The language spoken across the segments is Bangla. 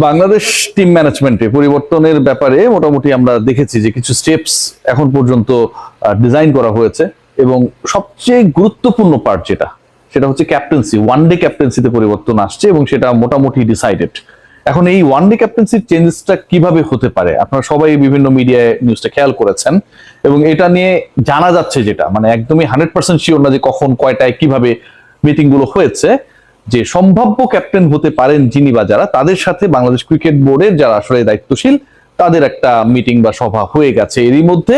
বাংলাদেশ টিম ম্যানেজমেন্টে পরিবর্তনের ব্যাপারে মোটামুটি আমরা দেখেছি যে কিছু স্টেপস এখন পর্যন্ত ডিজাইন করা হয়েছে, এবং সবচেয়ে গুরুত্বপূর্ণ পার্ট সেটা হচ্ছে ক্যাপ্টেন্সি। ওয়ান ডে ক্যাপ্টেন্সিতে পরিবর্তন আসছে এবং সেটা মোটামুটি ডিসাইডেড। এখন এই ওয়ান ডে ক্যাপ্টেন্সির চেঞ্জেসটা কিভাবে হতে পারে, আপনারা সবাই বিভিন্ন মিডিয়ায় নিউজটা খেয়াল করেছেন, এবং এটা নিয়ে জানা যাচ্ছে যেটা মানে একদমই 100% শিওর না যে কখন কয়টায় কিভাবে মিটিং গুলো হয়েছে, যে সম্ভাব্য ক্যাপ্টেন হতে পারেন যিনি বা যারা, তাদের সাথে বাংলাদেশ ক্রিকেট বোর্ডের যারা আসলে দায়িত্বশীল তাদের একটা মিটিং বা সভা হয়ে গেছে এরই মধ্যে,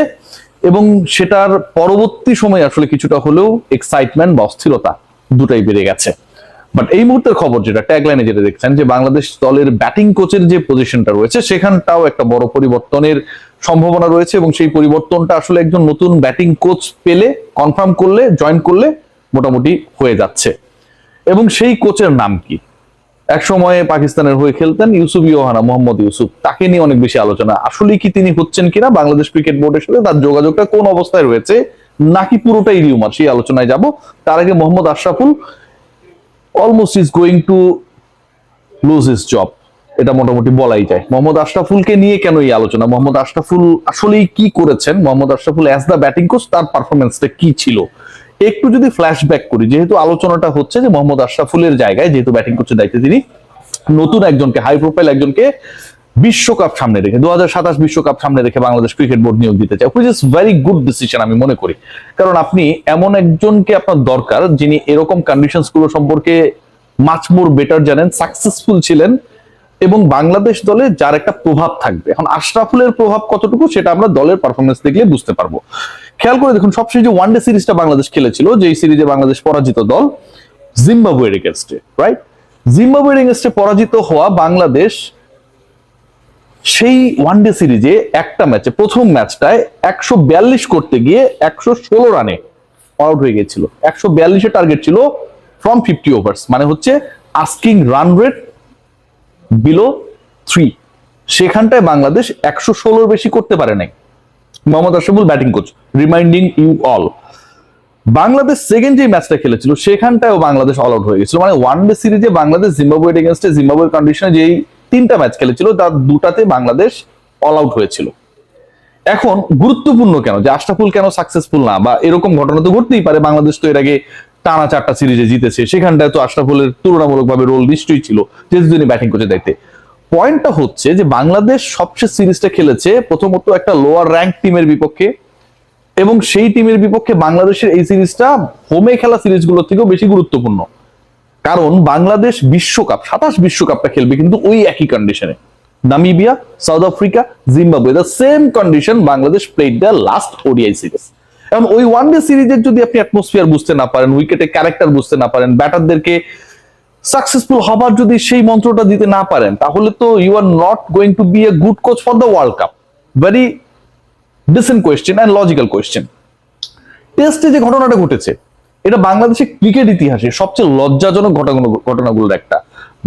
এবং সেটার পরবর্তী সময় আসলে কিছুটা হলেও এক্সাইটমেন্ট বা অস্থিরতা দুটাই বেড়ে গেছে। বাট এই মুহূর্তের খবর যেটা ট্যাগলাইনে যেটা দেখছেন, যে বাংলাদেশ দলের ব্যাটিং কোচের যে পজিশনটা রয়েছে সেখানটাও একটা বড় পরিবর্তনের সম্ভাবনা রয়েছে, এবং সেই পরিবর্তনটা আসলে একজন নতুন ব্যাটিং কোচ পেলে, কনফার্ম করলে, জয়েন করলে মোটামুটি হয়ে যাচ্ছে। এবং সেই কোচের নাম কি? এক সময়ে পাকিস্তানের হয়ে খেলতেন ইউসুফ ইউহানা, মোহাম্মদ ইউসুফ, তাকে নিয়ে অনেক বেশি আলোচনা। আসলে কি তিনি হচ্ছেন কিনা, বাংলাদেশ ক্রিকেট বোর্ডের সাথে তার যোগাযোগটা কোন অবস্থায় রয়েছে, নাকি পুরোটাই রিউমার, সেই আলোচনায় যাব। তার আগে Mohammad Ashraful almost is going to lose his job, এটা মোটামুটি বলাই যায়। মোহাম্মদ আশরাফুলকে নিয়ে কেন এই আলোচনা, মোহাম্মদ আশরাফুল আসলেই কি করেছেন, Mohammad Ashraful as the batting coach তার পারফরমেন্সটা কি ছিল, একটু যদি ফ্ল্যাশব্যাক করি। যেহেতু আলোচনাটা হচ্ছে যে মোহাম্মদ আশরাফুলের জায়গায়, যেহেতু ব্যাটিং কোচের দায়িত্বে তিনি, নতুন একজনকে, হাই প্রোফাইল একজনকে বিশ্বকাপ সামনে রেখে, 2027 বিশ্বকাপ সামনে রেখে বাংলাদেশ ক্রিকেট বোর্ড নিয়োগ দিতে চায়, which is very good decision আমি মনে করি। কারণ আপনি এমন একজনকে আপনার দরকার যিনি এরকম কন্ডিশনস গুলো সম্পর্কে মাচ মোর বেটার জানেন, সাকসেসফুল ছিলেন, এবং বাংলাদেশ দলে যার একটা প্রভাব থাকবে। এখন আশরাফুলের প্রভাব কতটুকু সেটা আমরা দলের পারফরমেন্স দেখলে বুঝতে পারবো। খেয়াল করে দেখুন, সবশেষ যে ওয়ানডে সিরিজটা বাংলাদেশ খেলেছিল, যে সিরিজে বাংলাদেশ পরাজিত দল জিম্বাবুয়ের এগেইনস্টে, রাইট? জিম্বাবুয়ের এগেইনস্টে পরাজিত হওয়া বাংলাদেশ সেই ওয়ানডে সিরিজে একটা ম্যাচে, প্রথম ম্যাচটায় 142 করতে গিয়ে 116 রানে আউট হয়ে গেছিল। 142 এর টার্গেট ছিল ফ্রম 50 ওভার্স, মানে হচ্ছে আস্কিং রান রেট বিলো 3। সেখানটায় বাংলাদেশ 116 বেশি করতে পারে নাই। Mohammad Ashraful batting coach, reminding you all. Bangladesh second যে ম্যাচটা খেলেছিল সেখানটায়ও বাংলাদেশ অল আউট হয়ে গেছিল। মানে ওয়ানডে সিরিজে বাংলাদেশ জিম্বাবুয়ের এগেইনস্টে, জিম্বাবুয়ের কন্ডিশনে যেই 3টা ম্যাচ খেলেছিল তার 2টাতে বাংলাদেশ অল আউট হয়েছিল। এখন গুরুত্বপূর্ণ কেন যে আশরাফুল কেন সাকসেসফুল না, বা এরকম ঘটনা তো ঘটতেই পারে, বাংলাদেশ তো এর আগে টানা 4টা সিরিজে জিতেছে, সেখানটায় তো আশরাফুলের তুলনামূলকভাবে রোল নিশ্চয়ই ছিল, যেহেতু তিনি ব্যাটিং কোচের দায়িত্বে। পয়েন্টটা হচ্ছে যে বাংলাদেশ সবচেয়ে সিরিজটা খেলেছে প্রথমত একটা লোয়ার র্যাঙ্ক টিমের বিপক্ষে, এবং সেই টিমের বিপক্ষে বাংলাদেশের এই সিরিজটা হোমে খেলা সিরিজগুলোর থেকেও বেশি গুরুত্বপূর্ণ। কারণ বাংলাদেশ বিশ্বকাপ 27 বিশ্বকাপটা খেলবে কিন্তু ওই একই কন্ডিশনে। Namibia, south Africa, Zimbabwe, the same condition Bangladesh played the last ODI series. এখন ওই ওয়ানডে সিরিজের যদি আপনি অ্যাটমসফিয়ার বুঝতে না পারেন, উইকেটে ক্যারেক্টার বুঝতে না পারেন, ব্যাটারদেরকে সাকসেসফুল হবার যদি সেই মন্ত্রটা দিতে না পারেন, তাহলে তো you are not going to be a good coach for the world cup. Very decent question and logical question. টেস্টে যে ঘটনাটা ঘটেছে, এটা বাংলাদেশের ক্রিকেট ইতিহাসে সবচেয়ে লজ্জাজনক ঘটনাগুলোর একটা।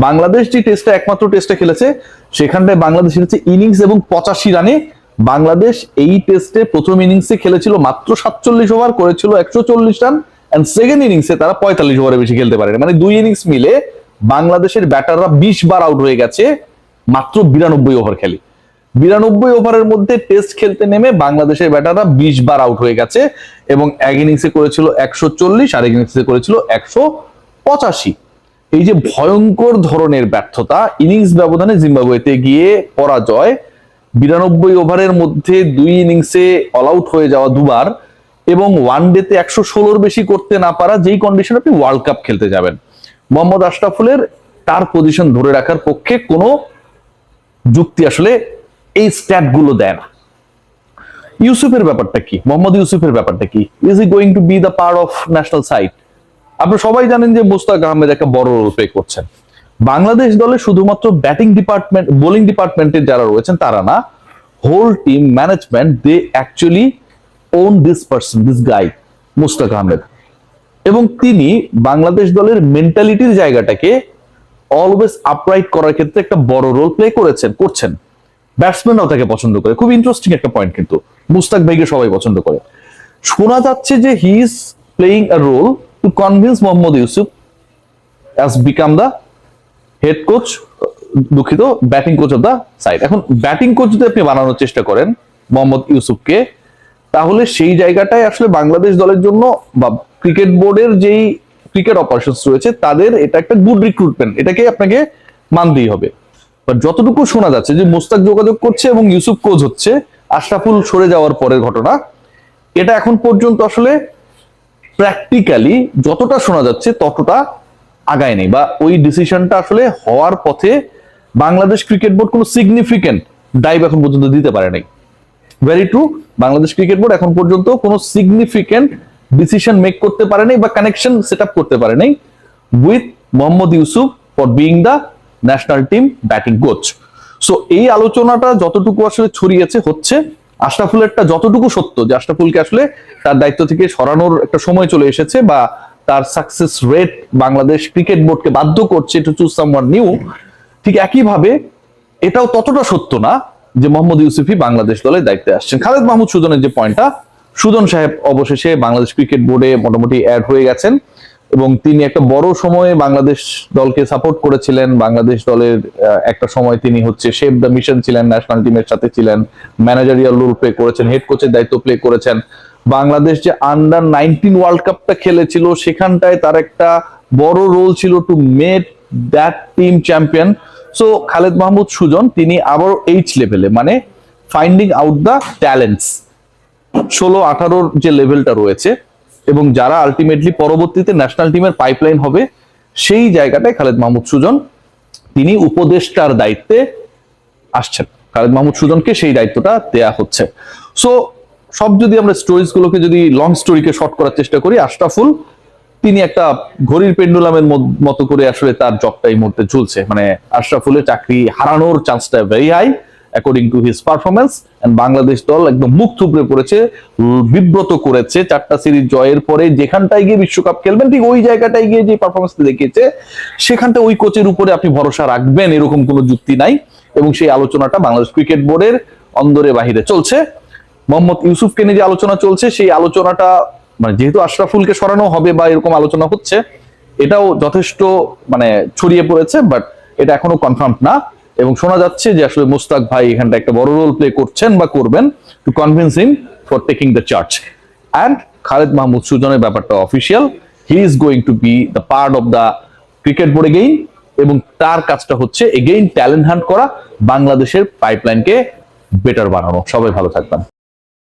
বাংলাদেশ যে টেস্টটা, একমাত্র টেস্টে খেলেছে, সেখানটায় বাংলাদেশ খেলেছে ইনিংস এবং 85 রানে। বাংলাদেশ এই টেস্টে প্রথম ইনিংসে খেলেছিল মাত্র 47 ওভার, করেছিল 140 রান, এন্ড সেকেন্ড ইনিংসে তারা 45 ওভারে বেশি খেলতে পারে। মানে 2 ইনিংস মিলে বাংলাদেশের ব্যাটাররা 20 বার আউট হয়ে গেছে মাত্র 92 ওভার খেলে। 92 ওভারের মধ্যে টেস্ট খেলতে নেমে বাংলাদেশের ব্যাটাররা 20 বার আউট হয়ে গেছে, এবং এক ইনিংসে করেছিল 140, আর এক ইনিংসে করেছিল 185। এই যে ভয়ঙ্কর ধরনের ব্যর্থতা, ইনিংস ব্যবধানে জিম্বাবুয়েতে গিয়ে পরাজয়, 92 ওভারের মধ্যে 2 ইনিংসে অল আউট হয়ে যাওয়া দুবার, এবং ওয়ানডেতে 116 বেশি করতে না পারা, যেই কন্ডিশনে আপনি ওয়ার্ল্ড কাপ খেলতে যাবেন। মোহাম্মদ আশরাফুলের তার পজিশন ধরে রাখার পক্ষে কোনো যুক্তি আসলে এই স্ট্যাট গুলো দেয় না। ইউসুফের ব্যাপারটা কি, মোহাম্মদ ইউসুফের ব্যাপারটা কি? Is he going to B the part of national side? আপনি সবাই জানেন যে মুস্তাক আহমেদ একটা বড় রোল প্লে করছেন বাংলাদেশ দলে। শুধুমাত্র ব্যাটিং ডিপার্টমেন্ট, বোলিং ডিপার্টমেন্টের যারা রয়েছেন তারা না, whole team management, they actually own this person, this guy Mushtaq Ahmed. এবং তিনি বাংলাদেশ দলের মেন্টালিটির জায়গাটাকে অলওয়েজ আপরাইট করার ক্ষেত্রে একটা বড় রোল প্লে করছেন। ব্যাটসম্যানরাও তাকে পছন্দ করে। খুব ইন্টারেস্টিং একটা পয়েন্ট, কিন্তু মুস্তাক ভাইকে সবাই পছন্দ করে। শোনা যাচ্ছে যে he is playing a role to convince Mohammad Yousuf as become the head coach দুঃখিত, batting coach of the side. এখন ব্যাটিং কোচ যদি আপনি বানানোর চেষ্টা করেন মোহাম্মদ ইউসুফকে, তাহলে সেই জায়গাটায় আসলে বাংলাদেশ দলের জন্য বা ক্রিকেট বোর্ডের যেই ক্রিকেট অপারেশনস রয়েছে তাদের এটা একটা গুড রিক্রুটমেন্ট, এটাকে আপনাকে মানতেই হবে। বাট যতটুকু শোনা যাচ্ছে যে মুস্তাক যোগাযোগ করছে এবং ইউসুফ কোচ হচ্ছে আশরাফুল সরে যাওয়ার পরের ঘটনা, এটা এখন পর্যন্ত আসলে প্র্যাকটিক্যালি যতটা শোনা যাচ্ছে ততটা আগায় নেই, বা ওই ডিসিশনটা আসলে হওয়ার পথে বাংলাদেশ ক্রিকেট বোর্ড কোনো সিগনিফিকেন্ট ডাইভ এখন পর্যন্ত দিতে পারে নাই। Very true, Bangladesh cricket board এখন পর্যন্ত কোনো সিগনিফিকেন্ট ডিসিশন মেক করতে পারে নাই বা কানেকশন সেট আপ করতে পারে নাই with Mohammad Yusuf for being the national team batting coach. So এই আলোচনাটা যতটুকু আসলে ছড়িয়েছে হচ্ছে আশরাফুলেরটা যতটুকু সত্য যে আশরাফুলকে আসলে তার দায়িত্ব থেকে সরানোর একটা সময় চলে এসেছে, বা তার সাকসেস রেট বাংলাদেশ ক্রিকেট বোর্ডকে বাধ্য করছে টু চুজ সামওয়ান নিউ, ঠিক একইভাবে এটাও ততটা সত্য না যে মোহাম্মদ ইউসুফই বাংলাদেশ দলের দায়িত্বে আসছেন। খালেদ মাহমুদ সুজনের যে পয়েন্টটা, সুজন সাহেব অবশেষে বাংলাদেশ ক্রিকেট বোর্ডে মোটামুটি অ্যাড হয়ে গেছেন এবং তিনি একটা বড় সময়ে বাংলাদেশ দলকে সাপোর্ট করেছিলেন। বাংলাদেশ দলের একটা সময় তিনি হচ্ছে শেপ দ্য মিশন ছিলেন, ন্যাশনাল টিমের সাথে ছিলেন, ম্যানেজারিয়াল রোল প্লে করেছেন, হেড কোচের দায়িত্ব প্লে করেছেন। বাংলাদেশ যে আন্ডার-19 ওয়ার্ল্ড কাপটা খেলেছিল সেখানটায় তার একটা বড় রোল ছিল to make that team champion. So Khaled Mahmud Sujon তিনি আবার এইচ লেভেলে, মানে ফাইন্ডিং আউট দ্য ট্যালেন্টস 16-18 যে লেভেলটা রয়েছে এবং যারা আলটিমেটলি পরবর্তীতে ন্যাশনাল টিমের পাইপলাইন হবে, সেই জায়গাটায় খালেদ মাহমুদ সুজন তিনি উপদেষ্টার দায়িত্বে আসছেন। খালেদ মাহমুদ সুজনকে সেই দায়িত্বটা দেয়া হচ্ছে। সো সব যদি আমরা স্টোরিজ গুলোকে যদি লং স্টোরিকে শর্ট করার চেষ্টা করি, আশরাফুল তিনি একটা ঘড়ির পেন্ডুলামের মতো করে আসলে তার জবটা এই মুহূর্তে ঝুলছে, মানে আশরাফুলের চাকরি হারানোর চান্সটা very high according to his performance. And Bangladesh দল একদম মুখ থুবড়ে পড়েছে, বিব্রত করেছে 4টা সিরিজ জয়ের পরে। যেখানটায় গিয়ে বিশ্বকাপ খেলবেন ঠিক ওই জায়গাটায় গিয়ে যে পারফরমেন্স দেখিয়েছে, সেখানটা ওই কোচের উপরে আপনি ভরসা রাখবেন এরকম কোনো যুক্তি নাই। এবং সেই আলোচনাটা বাংলাদেশ ক্রিকেট বোর্ডের অন্দরে বাহিরে চলছে। মোহাম্মদ ইউসুফকে নিয়ে যে আলোচনা চলছে, সেই আলোচনাটা মানে যেহেতু আশরাফুলকে সরানো হবে বা এরকম আলোচনা হচ্ছে, এটাও যথেষ্ট মানে ছড়িয়ে পড়েছে, বাট এটা এখনো কনফার্ম না। এবং শোনা যাচ্ছে যে আসলে মুস্তাক ভাই এখানটা একটা বড় রোল প্লে করছেন বা করবেন to convince him for taking the charge. And Khaled Mahmud সুজনের ব্যাপারটা official, he is going to B the part of the cricket board again, এবং তার কাজটা হচ্ছে এগেইন ট্যালেন্ট হান্ট করা, বাংলাদেশের পাইপলাইনকে বেটার বানানো। সবাই ভালো থাকবেন।